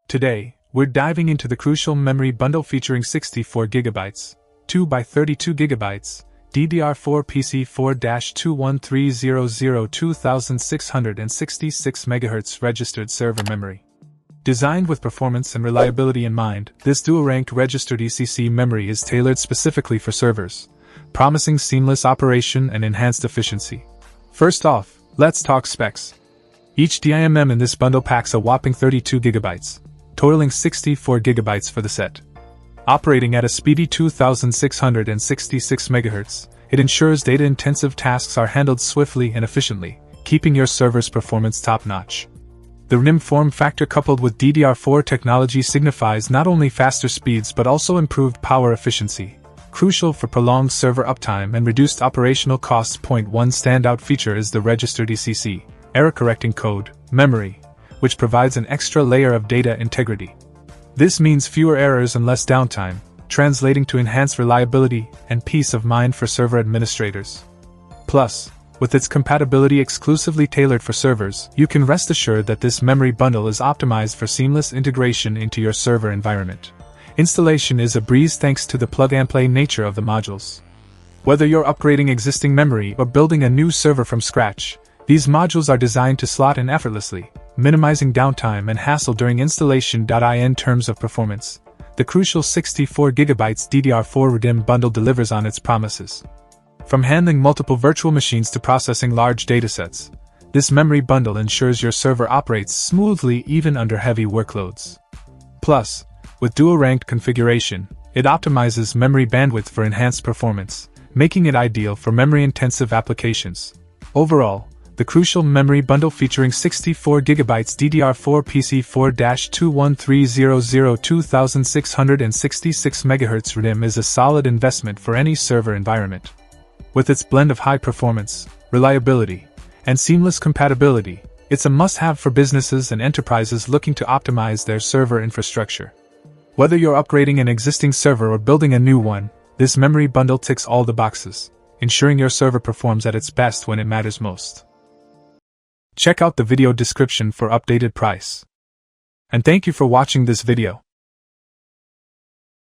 Today, we're diving into the crucial memory bundle featuring 64GB, 2x32GB, DDR4 PC4-21300 2666MHz registered server memory. Designed with performance and reliability in mind, this dual-ranked registered ECC memory is tailored specifically for servers, promising seamless operation and enhanced efficiency. First off, let's talk specs. Each RDIMM in this bundle packs a whopping 32GB, totaling 64GB for the set. Operating at a speedy 2666 MHz, it ensures data-intensive tasks are handled swiftly and efficiently, keeping your server's performance top-notch. The RDIMM form factor coupled with DDR4 technology signifies not only faster speeds but also improved power efficiency, crucial for prolonged server uptime and reduced operational costs. One standout feature is the registered ECC, error-correcting code, memory, which provides an extra layer of data integrity. This means fewer errors and less downtime, translating to enhanced reliability and peace of mind for server administrators. Plus, with its compatibility exclusively tailored for servers, you can rest assured that this memory bundle is optimized for seamless integration into your server environment. Installation is a breeze thanks to the plug-and-play nature of the modules. Whether you're upgrading existing memory or building a new server from scratch, these modules are designed to slot in effortlessly, minimizing downtime and hassle during installation. In terms of performance, the crucial 64GB DDR4 RDIMM bundle delivers on its promises. From handling multiple virtual machines to processing large datasets, this memory bundle ensures your server operates smoothly even under heavy workloads. Plus, with dual-ranked configuration, it optimizes memory bandwidth for enhanced performance, making it ideal for memory-intensive applications. Overall, the crucial memory bundle featuring 64GB DDR4 PC4-21300 2666MHz RDIMM is a solid investment for any server environment. With its blend of high performance, reliability, and seamless compatibility, it's a must-have for businesses and enterprises looking to optimize their server infrastructure. Whether you're upgrading an existing server or building a new one, this memory bundle ticks all the boxes, ensuring your server performs at its best when it matters most. Check out the video description for updated price. And thank you for watching this video.